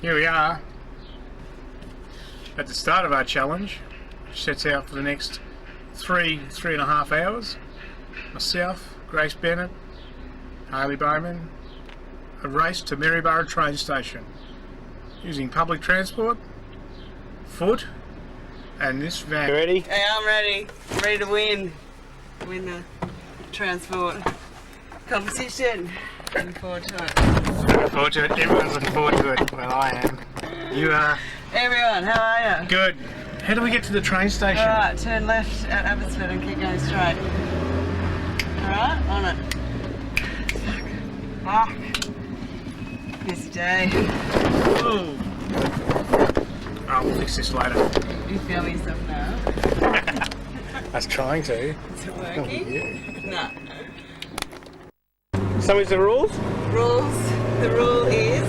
Here we are at the start of our challenge, which sets out for the next three and a half hours. Myself, Grace Bennett, Harley Bowman, a race to Maryborough train station using public transport, foot, and this van. You ready? Hey, I'm ready. I'm ready to win the transport competition. Looking forward to it. Looking forward to it. Everyone's looking forward to it. Well, I am. You are. Everyone, how are you? Good. How do we get to the train station? Alright, turn left at Abbotsford and keep going straight. Alright, on it. Fuck. Busy day. Ooh. Oh, we'll fix this later. You film yourself now? I was trying to. Is it working? Yeah. No. So is the rules? The rule is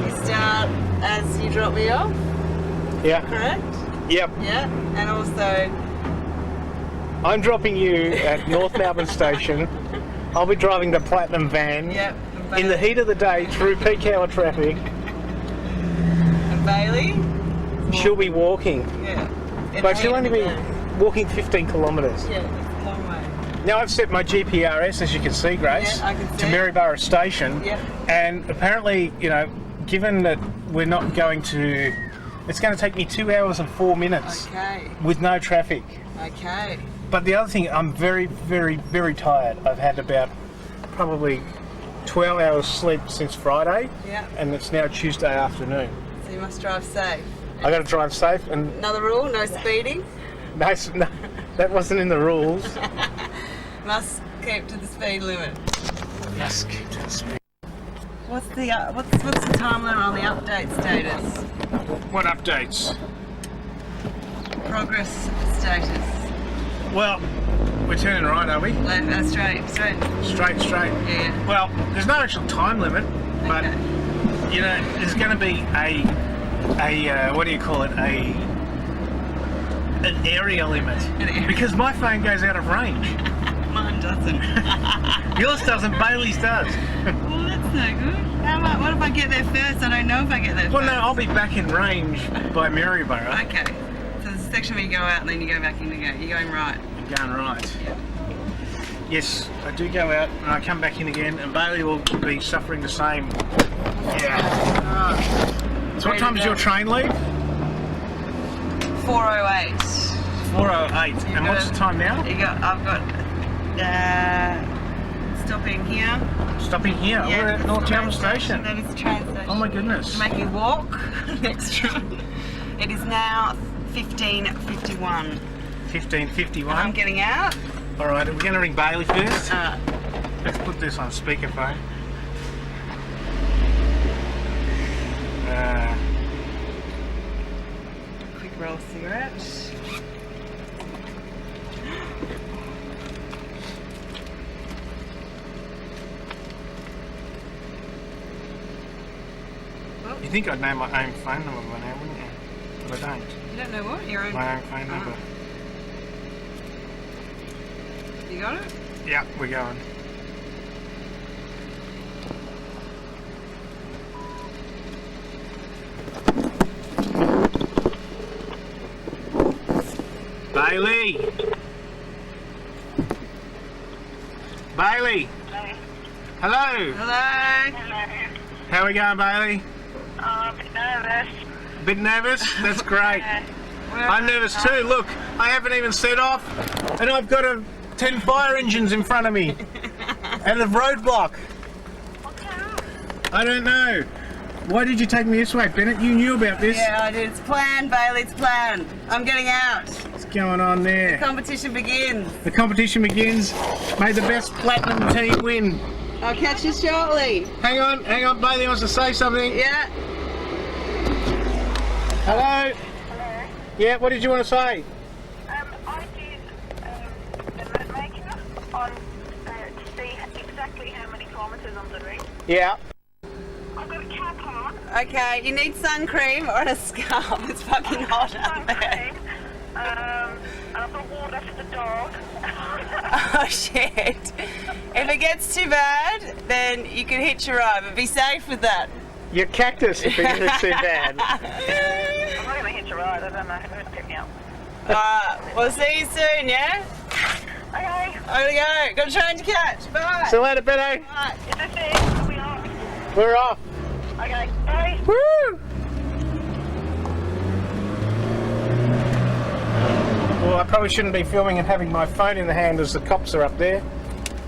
you start as you drop me off, Yeah. correct? Yep. Yeah, and also I'm dropping you at North Melbourne Station. I'll be driving the Platinum van in the heat of the day through peak hour traffic. And Bailey? She'll be walking. Yeah. But she'll only be walking 15 kilometres. Yeah, it's a long way. Now I've set my GPRS, as you can see, Grace, Yeah, I can see to it. Maryborough Station. Yeah. And apparently, you know, given that we're not going to... It's going to take me 2 hours and 4 minutes Okay. with no traffic. Okay. But the other thing, I'm very, very, very tired. I've had about probably 12 hours sleep since Friday. Yeah. And it's now Tuesday afternoon. So you must drive safe. I got to drive safe, and Another rule, no speeding. no, that wasn't in the rules. Must keep to the speed limit. Yes, keep to the speed. What's the time limit on the update status? What updates? Progress status. Well, we're turning right, are we? Left, straight. Straight. Yeah. Well, there's no actual time limit, but Okay. you know, there's going to be a what do you call it? An area limit. Because my phone goes out of range. Mine doesn't. Yours doesn't. Bailey's does. Well, that's no good. What if I get there first? I don't know if I get there Well, first. no, I'll be back in range by Maryborough. Okay. So there's a section where you go out and then you go back in again. You're going right. I'm going right. Yeah. Yes, I do go out and I come back in again, and Bailey will be suffering the same. Yeah. Alright. So what time does your train leave? 4:08. 4:08. And what's the time now? I've got stopping here. Stopping here. Yeah, We're at that's North the train Melbourne Station. That is the train station. Oh my goodness. To make you walk next time. It is now 15:51. 15:51. I'm getting out. All right, we're going to ring Bailey first. Alright. Let's put this on speakerphone. Quick roll cigarette. You think I'd know my own phone number by now, wouldn't you? But I don't. You don't know what? Your own. My own phone number. You got it? Yeah, we're going. Bailey! Bailey! Hello! Hello. How are we going, Bailey? A bit nervous. A bit nervous? That's great. I'm nervous too. Look, I haven't even set off, and I've got 10 fire engines in front of me, and a roadblock. I don't know. Why did you take me this way, Bennett? You knew about this. Yeah, I did. It's planned, Bailey. It's planned. I'm getting out. What's going on there? Competition begins. The competition begins. May the best Platinum team win. I'll catch you shortly. Hang on. Bailey wants to say something. Yeah. Hello? Hello. Yeah, what did you want to say? I did the map maker on to see exactly how many kilometres I'm doing. Yeah. I've got a cap on. Okay, you need sun cream or a scarf. It's fucking hot out there. And I've got water for the dog. Oh shit. If it gets too bad, then you can hitch a ride, but be safe with that. Your cactus if it's too bad. I'm not going to hitch a ride. I don't know who's picked me up. We'll see you soon, yeah? Okay. I'm gonna go. Got a train to catch. Bye. See you later, Benno. Bye. Is this it? Are we off? We're off. Okay. Bye. Woo! Well, I probably shouldn't be filming and having my phone in the hand as the cops are up there.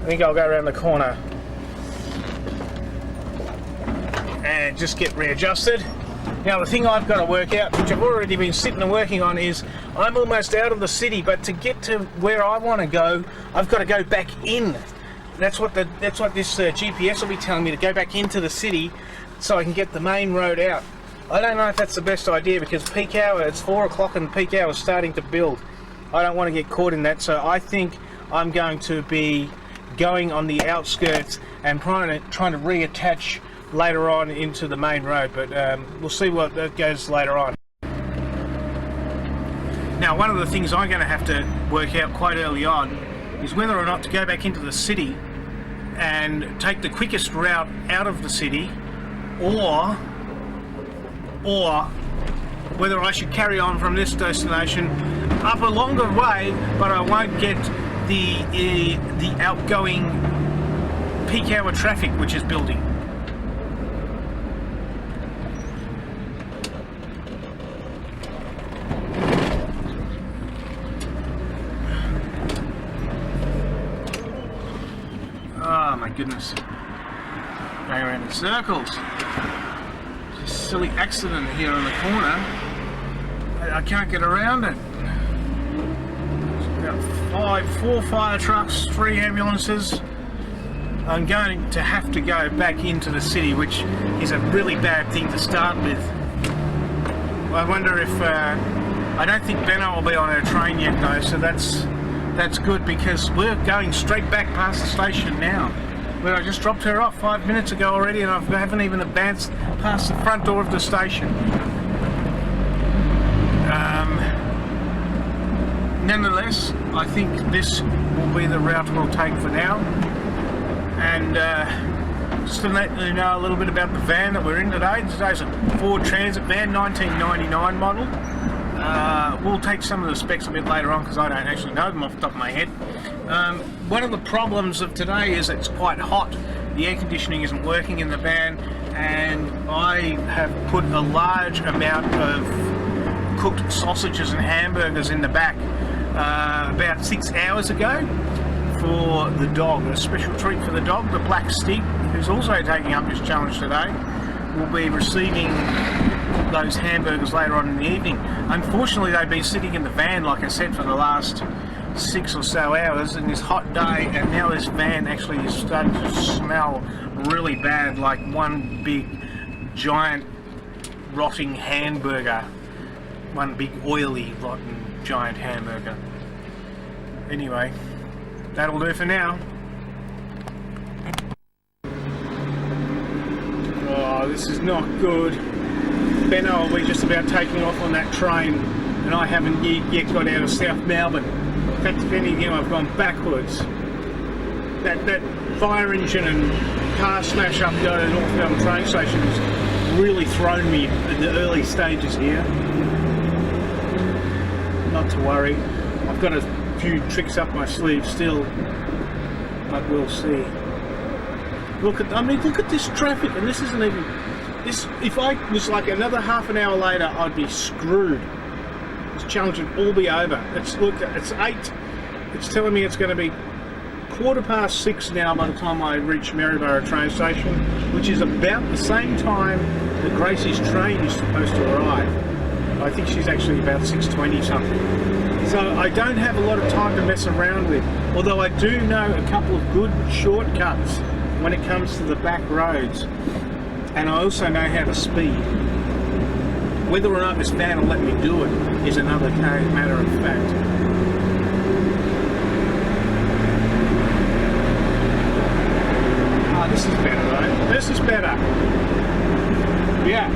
I think I'll go around the corner and just get readjusted. Now, the thing I've got to work out, which I've already been sitting and working on, is I'm almost out of the city, but to get to where I want to go, I've got to go back in. That's what this GPS will be telling me, to go back into the city so I can get the main road out. I don't know if that's the best idea, because peak hour, it's 4 o'clock and peak hour is starting to build. I don't want to get caught in that, so I think I'm going to be going on the outskirts and trying to reattach later on into the main road, but we'll see what that goes later on. Now, one of the things I'm going to have to work out quite early on is whether or not to go back into the city and take the quickest route out of the city, or whether I should carry on from this destination up a longer way, but I won't get the outgoing peak hour traffic which is building. Oh my goodness. Going around in circles. This silly accident here on the corner. I can't get around it. There's about 4 fire trucks, 3 ambulances. I'm going to have to go back into the city, which is a really bad thing to start with. I wonder if... I don't think Benno will be on our train yet though, so that's good, because we're going straight back past the station now, where I just dropped her off 5 minutes ago already, and I haven't even advanced past the front door of the station. Nonetheless, I think this will be the route we'll take for now, and just to let you know a little bit about the van that we're in today. Today's a Ford Transit van, 1999 model. We'll take some of the specs a bit later on, because I don't actually know them off the top of my head. One of the problems of today is it's quite hot. The air conditioning isn't working in the van, and I have put a large amount of cooked sausages and hamburgers in the back about 6 hours ago for the dog. A special treat for the dog, the black stick, who's also taking up this challenge today, will be receiving those hamburgers later on in the evening. Unfortunately, they've been sitting in the van, like I said, for the last 6 or so hours in this hot day, and now this van actually is starting to smell really bad, like one big giant rotting hamburger, one big oily rotten giant hamburger. Anyway, that'll do for now. Oh, this is not good. Benno will be just about taking off on that train, and I haven't yet got out of South Melbourne. In fact, if anything, I've gone backwards. That fire engine and car smash up go to North Melbourne train station has really thrown me in the early stages here. Not to worry, I've got a few tricks up my sleeve still, but we'll see. Look at this traffic, and this isn't even... if I was like another half an hour later, I'd be screwed. This challenge would all be over. It's 8. It's telling me it's going to be 6:15 now by the time I reach Maryborough train station, which is about the same time that Gracie's train is supposed to arrive. I think she's actually about 6:20 something. So I don't have a lot of time to mess around with, although I do know a couple of good shortcuts when it comes to the back roads, and I also know how to speed. Whether or not this van will let me do it is another matter of fact. This is better though. This is better. Yeah.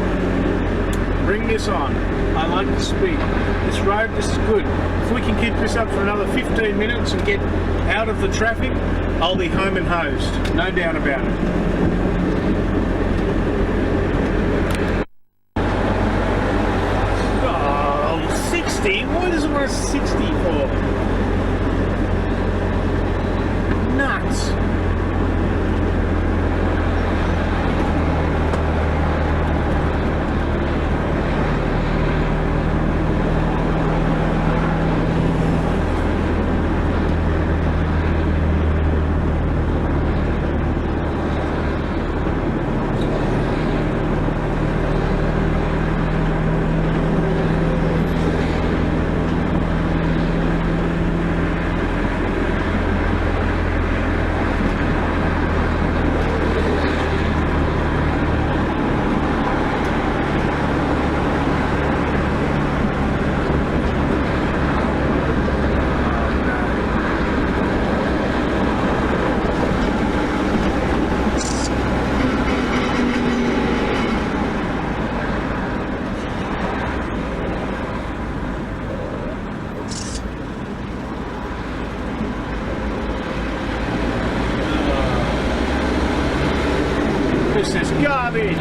Bring this on. I like the speed. This road, this is good. If we can keep this up for another 15 minutes and get out of the traffic, I'll be home and hosed. No doubt about it. minus 60 for? Nuts. This is garbage.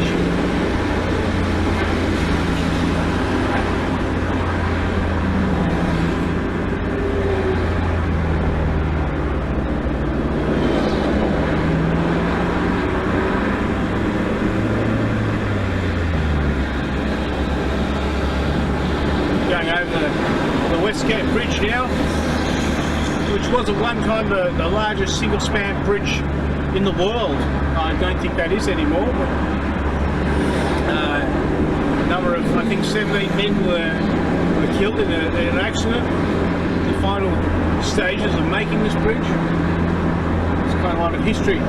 Going over the Westgate Bridge now, which was at one time the largest single-span bridge in the world. I don't think that is anymore, but a number of, I think 17 men were killed in an accident. The final stages of making this bridge. It's quite a lot of history.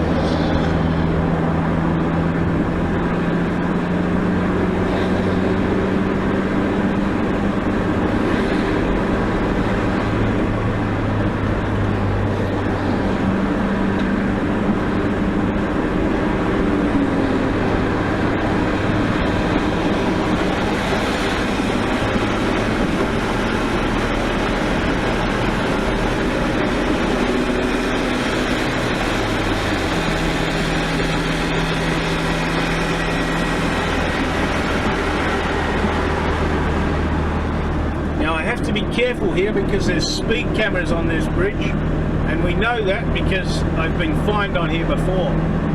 To be careful here because there's speed cameras on this bridge, and we know that because I've been fined on here before.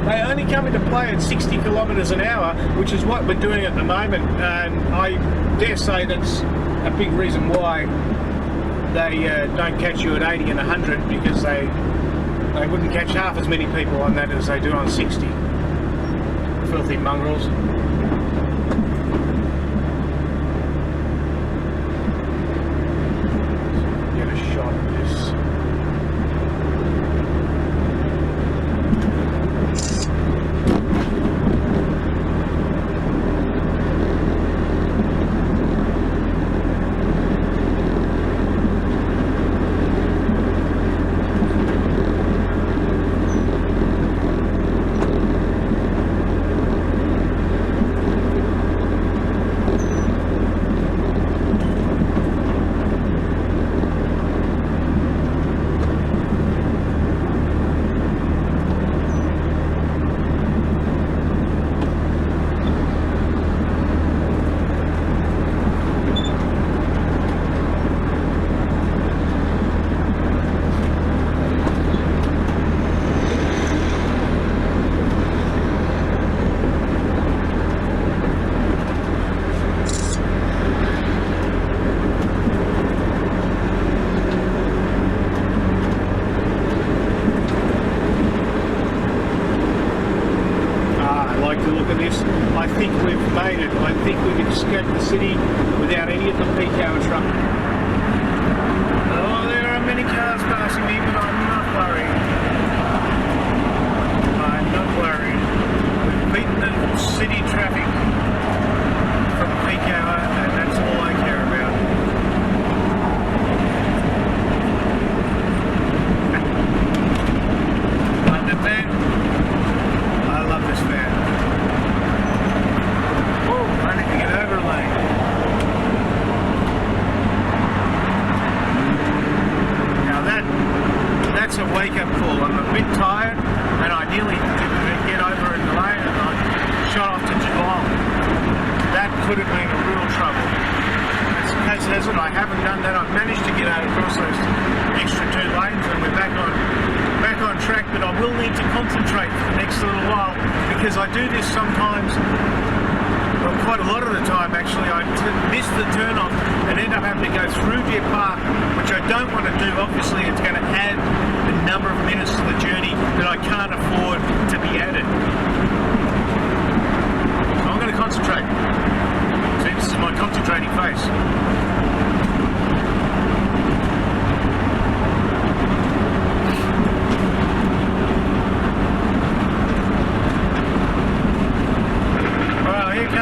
They only come into play at 60 kilometres an hour, which is what we're doing at the moment, and I dare say that's a big reason why they don't catch you at 80 and 100, because they wouldn't catch half as many people on that as they do on 60. Filthy mongrels. I think we've made it. I think we've escaped the city without any of the peak hour traffic. Oh, there are many cars passing me, but I'm not worried. I'm not worried. We've beaten the city traffic from peak hour, and that's all I care about. Love it, man. I love this van. Trying to get over lane. Now that's a wake-up call. I'm a bit tired, and I nearly didn't get over in the lane, and I shot off to Geelong. That could have been a real trouble. That's Grace has it, I haven't done that. I've managed to get out across those extra 2 lanes, and we're back on track. But I will need to concentrate for the next little while, because I do this sometimes. Well, quite a lot of the time actually. I miss the turn off and end up having to go through Deer Park, which I don't want to do. Obviously, it's going to add a number of minutes to the journey that I can't afford to be added. So I'm going to concentrate. See, this is my concentrating face.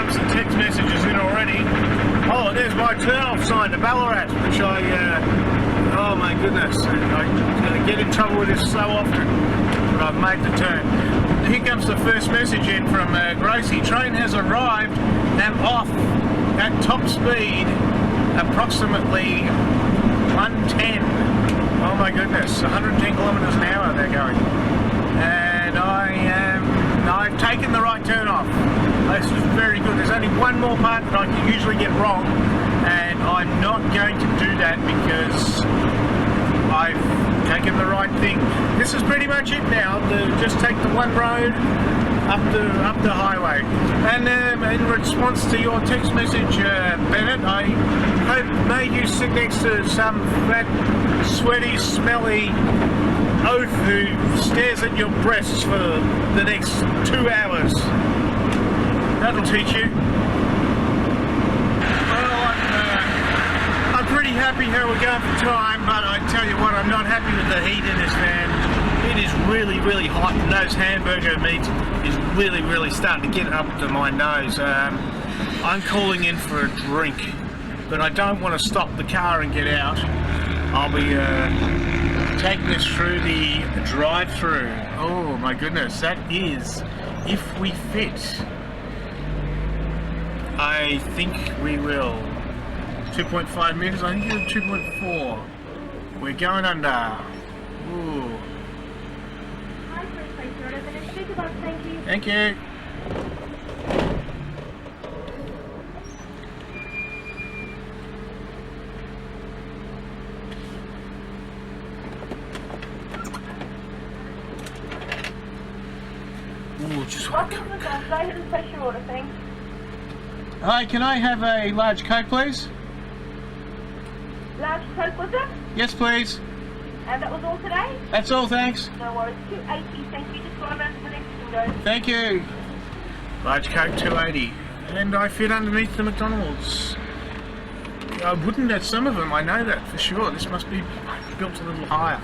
Some text messages in already. Oh, there's my turn-off sign to Ballarat, which oh my goodness, I get in trouble with this so often, but I've made the turn. Here comes the first message in from Gracie. Train has arrived and off at top speed, approximately 110. Oh my goodness, 110 kilometres an hour they're going. And I've taken the right turn off. This is very good. There's only one more part that I can usually get wrong, and I'm not going to do that because I've taken the right thing. This is pretty much it now. Just take the one road up the highway. And in response to your text message, Bennett, I hope may you sit next to some fat, sweaty, smelly oaf who stares at your breasts for the next 2 hours. That'll teach you. Well, I'm pretty happy how we're going for time, but I tell you what, I'm not happy with the heat in this van. It is really, really hot, and those hamburger meat is really, really starting to get up to my nose. I'm calling in for a drink, but I don't want to stop the car and get out. I'll be taking us through the drive-through. Oh my goodness, that is if we fit. I think we will. 2.5 metres, I think it's 2.4. We're going under. Ooh. Thank you. Ooh, just one Coke. Hi, can I have a large Coke, please? Large Coke, was it? Yes, please. And that was all today? That's all, thanks. No worries. 280, thank you. Just go around to the next window. Thank you. Large Coke, 280. And I fit underneath the McDonald's. I wouldn't at some of them, I know that for sure. This must be built a little higher.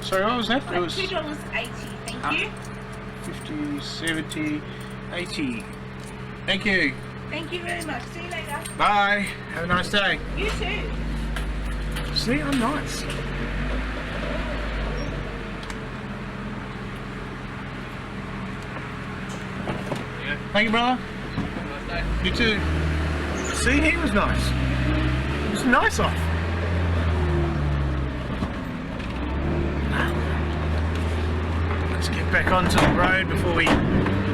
Sorry, what was that? It was $2.80, thank you. 50, 70, 80. Thank you. Thank you very much. See you later. Bye. Have a nice day. You too. See, I'm nice. Yeah. Thank you, brother. Have a nice day. You too. See, he was nice. He was nice off. Let's get back onto the road before we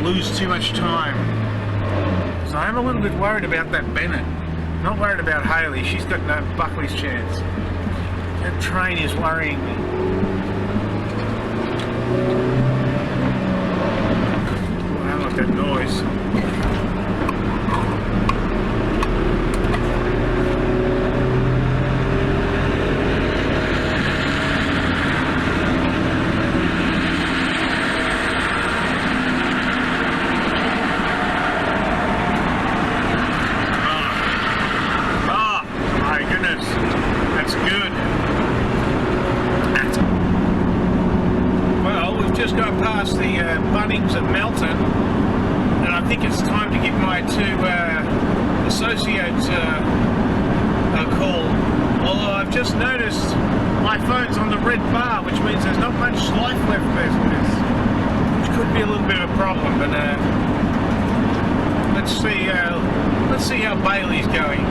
lose too much time. So I'm a little bit worried about that Bennett. Not worried about Hayley. She's got no Buckley's chance. That train is worrying me. Oh, I don't like that noise. Bunnings at Melton, and I think it's time to give my two associates a call. Although I've just noticed my phone's on the red bar, which means there's not much life left there for this, which could be a little bit of a problem. But let's see how Bailey's going.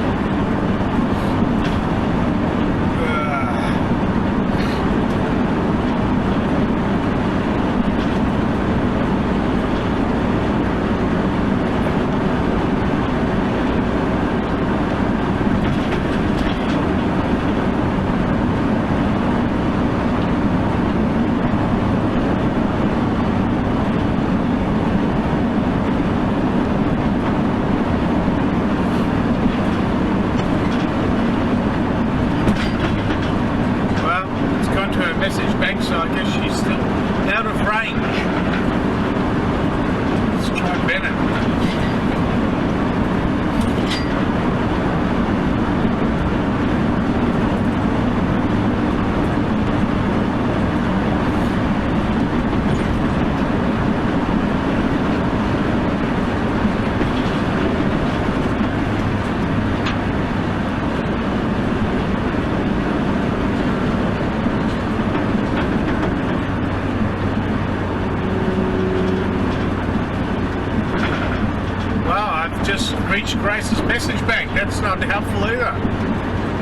I've just reached Grace's message bank. That's not helpful either.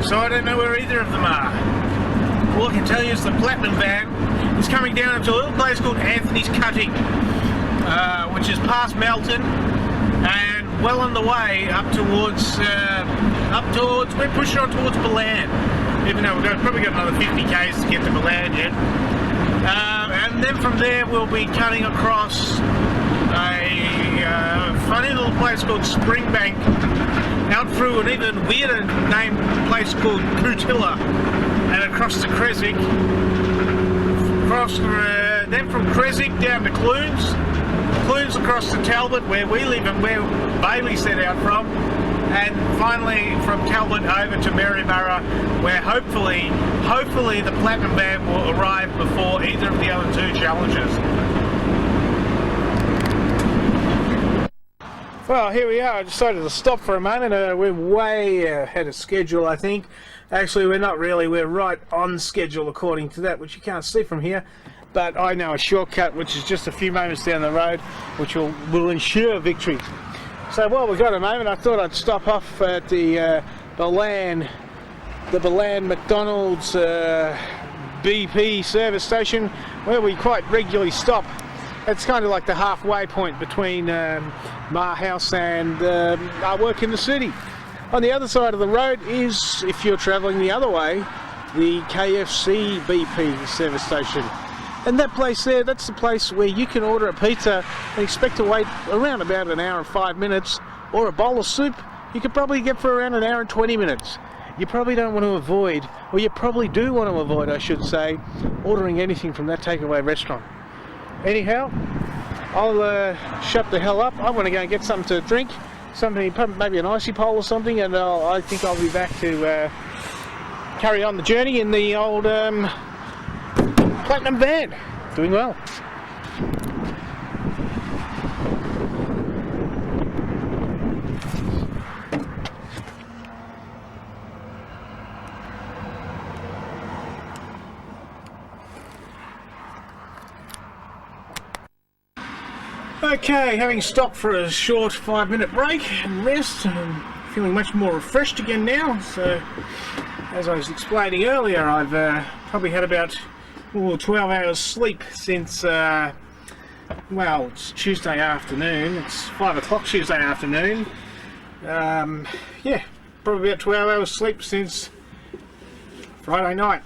So I don't know where either of them are. All I can tell you is the Platinum van is coming down to a little place called Anthony's Cutting, which is past Melton and well on the way up towards, we're pushing on towards Milan, even though we've probably got another 50 k's to get to Milan yet. And then from there we'll be cutting across a funny little place called Springbank, out through an even weirder named place called Cootilla, and across to Creswick, then from Creswick down to Clunes across to Talbot where we live and where Bailey set out from, and finally from Talbot over to Maryborough, where hopefully the Platinum van will arrive before either of the other two challenges. Well, here we are. I decided to stop for a moment. We're way ahead of schedule, I think. Actually, we're not really. We're right on schedule according to that, which you can't see from here. But I know a shortcut, which is just a few moments down the road, which will ensure victory. So while we've got a moment, I thought I'd stop off at the Belan McDonald's BP service station, where we quite regularly stop. It's kind of like the halfway point between my house and our work in the city. On the other side of the road is, if you're travelling the other way, the KFC BP service station. And that place there, that's the place where you can order a pizza and expect to wait around about an hour and 5 minutes, or a bowl of soup you could probably get for around an hour and 20 minutes. You probably don't want to avoid, or you probably do want to avoid, I should say, ordering anything from that takeaway restaurant. Anyhow, I'll shut the hell up. I want to go and get something to drink, something, maybe an icy pole or something, and I think I'll be back to carry on the journey in the old Platinum van. Doing well. Okay, having stopped for a short 5-minute break and rest, I'm feeling much more refreshed again now. So, as I was explaining earlier, I've probably had about 12 hours sleep since, well, it's Tuesday afternoon. It's 5 o'clock Tuesday afternoon. Yeah, probably about 12 hours sleep since Friday night.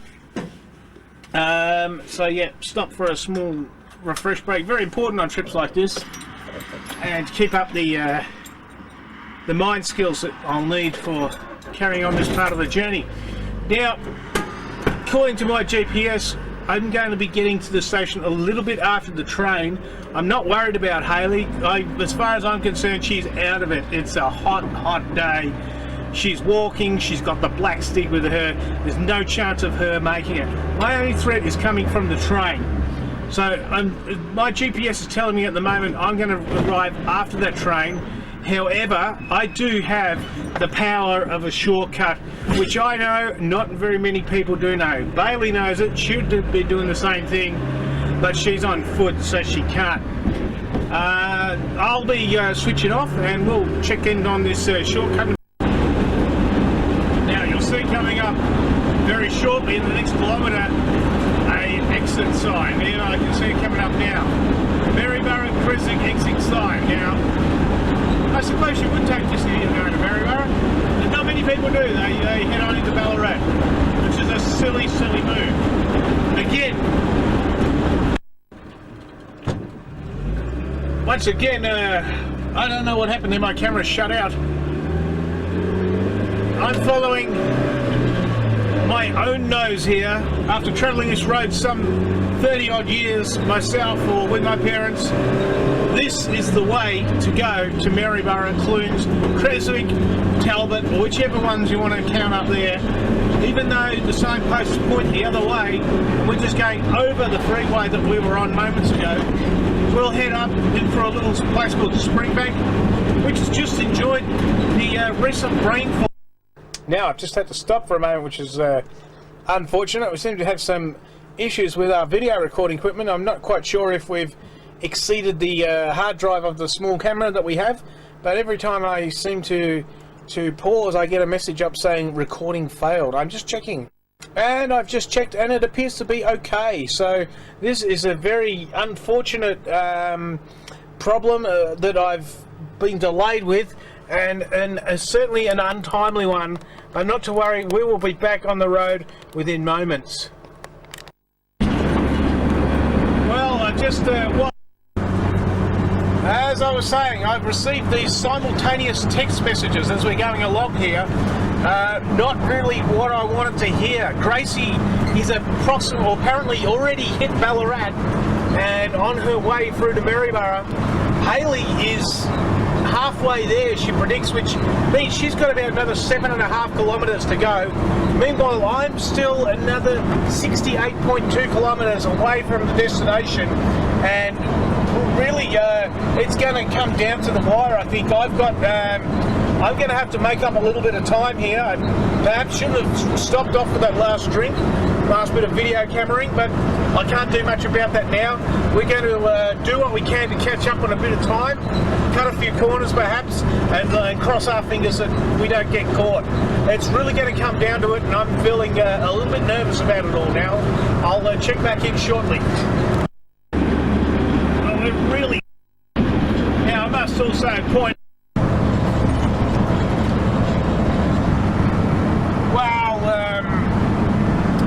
So yeah, stop for a small refresh break. Very important on trips like this, and to keep up the mind skills that I'll need for carrying on this part of the journey. Now, according to my GPS, I'm going to be getting to the station a little bit after the train. I'm not worried about Hayley. As far as I'm concerned, she's out of it. It's a hot day. She's walking, she's got the black stick with her. There's no chance of her making it. My only threat is coming from the train. So my GPS is telling me at the moment I'm going to arrive after that train. However, I do have the power of a shortcut, which I know not very many people do know. Bailey knows it, she'd be doing the same thing, but she's on foot, so she can't. I'll be switching off and we'll check in on this shortcut. Now you'll see coming up very shortly in the next kilometre an exit sign. Here I can see it coming up now. Maryborough Creswick exit sign. Now, I suppose you would take this here going to Maryborough, but not many people do. They head on into Ballarat, which is a silly move. Again, once again, I don't know what happened there, my camera shut out. I'm following my own nose here after travelling this road some 30 odd years myself or with my parents. This is the way to go to Maryborough, Clunes, Creswick, Talbot, or whichever ones you want to count up there. Even though the signposts point the other way, we're just going over the freeway that we were on moments ago. We'll head up in for a little place called Springbank, which has just enjoyed the recent rainfall. Now I've just had to stop for a moment, which is unfortunate. We seem to have some issues with our video recording equipment. I'm not quite sure if we've exceeded the hard drive of the small camera that we have, but every time I seem to pause, I get a message up saying recording failed. I'm just checking. And I've just checked and it appears to be okay. So this is a very unfortunate problem that I've been delayed with, and certainly an untimely one. But not to worry, we will be back on the road within moments. Well, I just as I was saying, I've received these simultaneous text messages as we're going along here. Not really what I wanted to hear. Gracie is apparently already hit Ballarat and on her way through to Maryborough. Haley is halfway there, she predicts, which means she's got about another 7.5 kilometres to go. Meanwhile, I'm still another 68.2 kilometres away from the destination, and really it's going to come down to the wire. I think I'm going to have to make up a little bit of time here. I perhaps shouldn't have stopped off for that last drink, last bit of video cameraing, but I can't do much about that now. We're going to do what we can to catch up on a bit of time, cut a few corners perhaps, and cross our fingers that we don't get caught. It's really going to come down to it, and I'm feeling a little bit nervous about it all now. I'll check back in shortly. Oh, it really... Now, I must also point...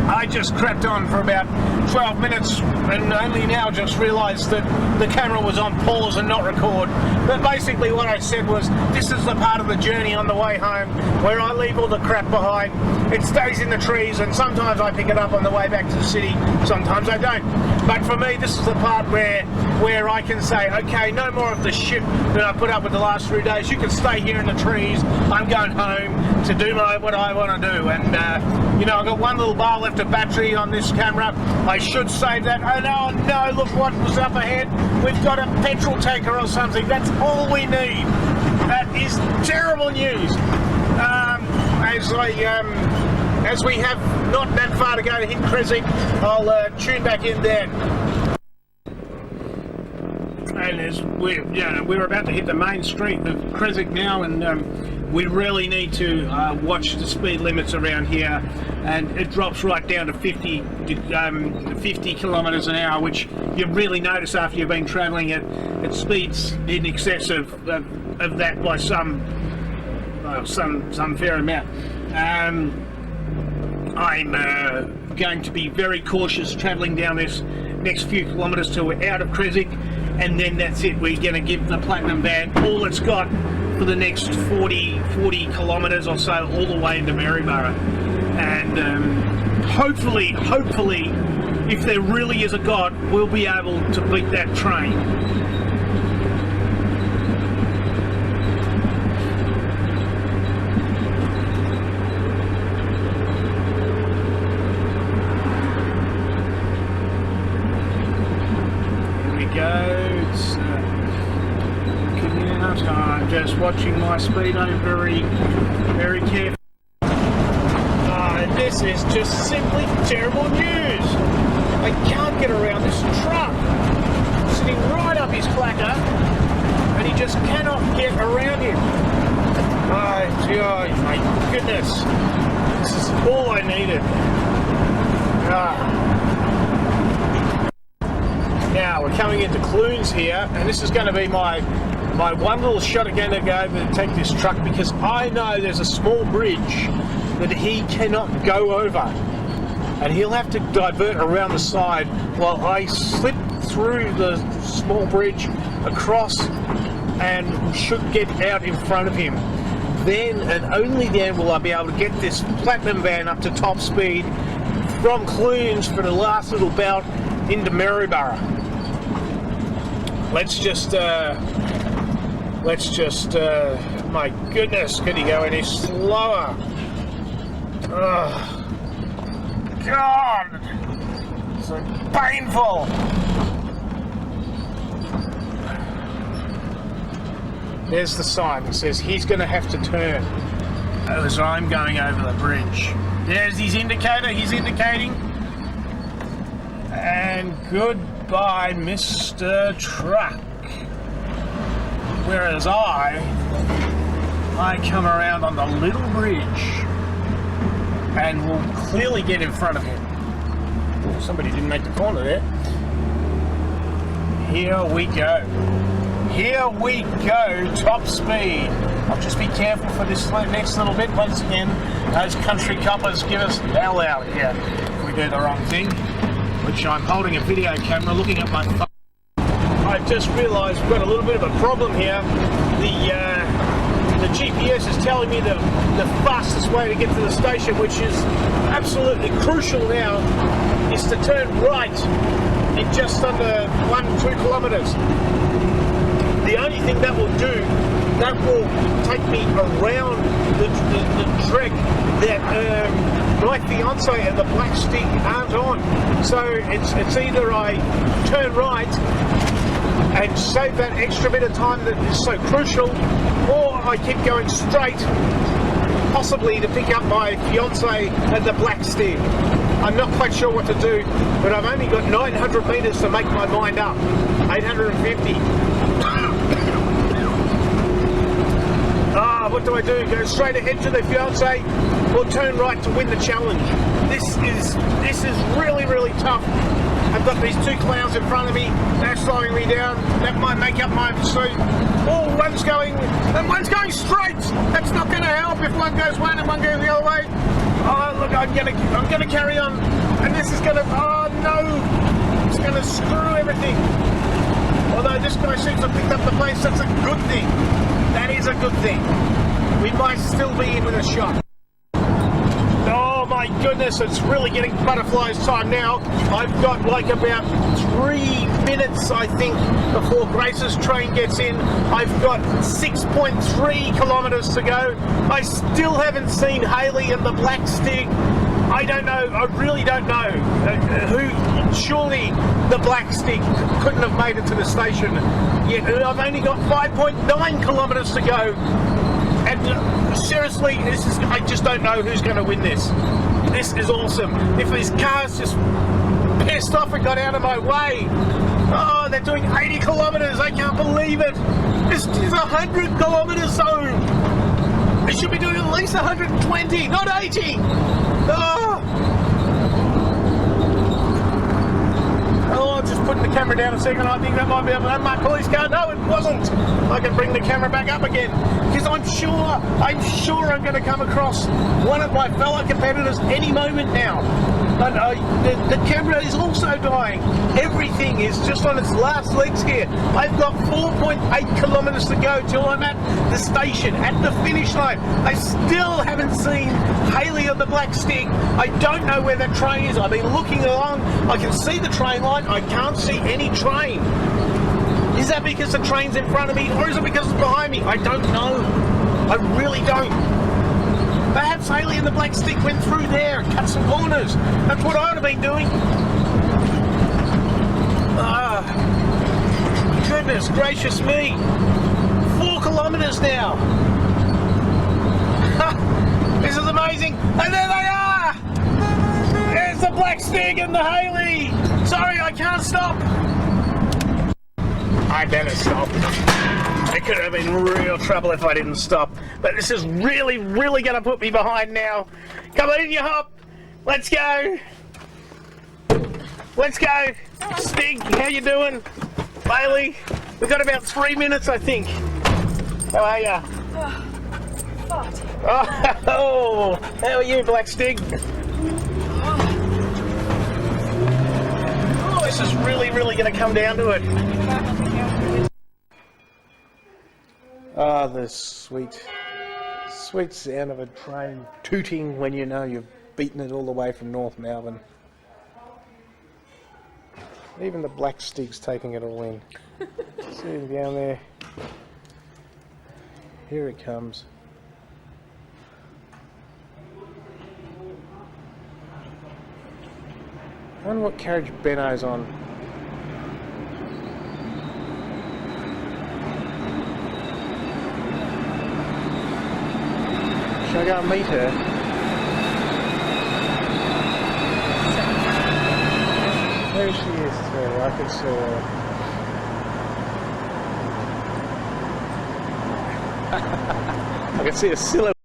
I just crapped on for about 12 minutes and only now just realised that the camera was on pause and not record. But basically what I said was, this is the part of the journey on the way home where I leave all the crap behind. It stays in the trees, and sometimes I pick it up on the way back to the city, sometimes I don't. But for me, this is the part where I can say, okay, no more of the shit that I put up with the last 3 days. You can stay here in the trees. I'm going home to do what I want to do. And you know, I've got one little bar left of battery on this camera. I should save that. Oh no, look what was up ahead. We've got a petrol tanker or something. That's all we need. That is terrible news. As we have not that far to go to hit Creswick, I'll tune back in then. And as we're about to hit the main street of Creswick now, and we really need to watch the speed limits around here, and it drops right down to 50 kilometres an hour, which you really notice after you've been travelling at speeds in excess of that by some fair amount. I'm going to be very cautious travelling down this next few kilometres till we're out of Creswick, and then that's it. We're going to give the Platinum van all it's got for the next 40 kilometres or so, all the way into Maryborough. And hopefully, if there really is a God, we'll be able to beat that train. I'm just watching my speedo very, very carefully. This is just simply terrible news. I can't get around this truck. Sitting right up his clacker, and he just cannot get around him. Oh my goodness. This is all I needed. Now we're coming into Clunes here, and this is going to be my one little shot again to go over to take this truck, because I know there's a small bridge that he cannot go over, and he'll have to divert around the side while I slip through the small bridge across and should get out in front of him. Then and only then will I be able to get this Platinum van up to top speed from Clunes for the last little bout into Maryborough. Let's just, my goodness, could he go any slower? Oh, God, so painful. There's the sign that says he's going to have to turn as I'm going over the bridge. There's his indicator, he's indicating. And goodbye, Mr. Truck. Whereas I come around on the little bridge and will clearly get in front of him. Oh, somebody didn't make the corner there. Here we go. Here we go, top speed. I'll just be careful for this next little bit. Once again, those country coppers give us hell out here if we do the wrong thing, which I'm holding a video camera looking at my phone. I've just realised we've got a little bit of a problem here. The GPS is telling me the fastest way to get to the station, which is absolutely crucial now, is to turn right in just under 1-2 kilometres. The only thing that will do, that will take me around the trek that my fiance and the Black Stick aren't on. So it's either I turn right and save that extra bit of time that is so crucial, or I keep going straight, possibly to pick up my fiance and the Black Stick. I'm not quite sure what to do, but I've only got 900 metres to make my mind up. 850. What do I do? Go straight ahead to the fiance, or turn right to win the challenge? This is really, really tough. I've got these two clowns in front of me. They're slowing me down. That might make up my street. Oh, one's going straight. That's not going to help if one goes one and one goes the other way. Oh, look, I'm gonna carry on, and this is gonna. Oh no, it's gonna screw everything. Although this guy seems to have picked up the pace, that's a good thing. That is a good thing. We might still be in with a shot. Oh my goodness, it's really getting butterflies time now. I've got like about 3 minutes, I think, before Grace's train gets in. I've got 6.3 kilometres to go. I still haven't seen Hayley and the Black Stick. I don't know, I really don't know surely the Black Stick couldn't have made it to the station yet. I've only got 5.9 kilometres to go, and seriously, I just don't know who's going to win this. This is awesome. If these cars just pissed off and got out of my way. Oh, they're doing 80 kilometres, I can't believe it. This is 100 kilometre zone. They should be doing at least 120, not 80. Oh, I'm just putting the camera down a second. I think that might be my police car. No, it wasn't. I can bring the camera back up again, because I'm sure I'm going to come across one of my fellow competitors any moment now. But the camera is also dying. Everything is just on its last legs here. I've got 4.8 kilometres to go till I'm at the station, at the finish line. I still haven't seen Hayley of the Black Stick. I don't know where that train is. I've been looking along. I can see the train line. I can't see any train. Is that because the train's in front of me, or is it because it's behind me? I don't know. I really don't. Perhaps Hayley and the Black Stick went through there and cut some corners. That's what I would have been doing. Goodness gracious me. 4 kilometres now. This is amazing. And there they are. There's the Black Stick and the Hayley. Sorry, I can't stop. I better stop. It could have been real trouble if I didn't stop. But this is really, really going to put me behind now. Come on in, you hop. Let's go. Let's go. Stig, how you doing? Bailey, we've got about 3 minutes, I think. How are you? Oh, how are you, Black Stig? Oh, this is really, really going to come down to it. Ah, the sweet sound of a train tooting when you know you've beaten it all the way from North Melbourne. Even the Black Stig's taking it all in. See him down there. Here it comes. I wonder what carriage Benno's on. Should I go and meet her? There she is too, I can see her. I can see a silhouette.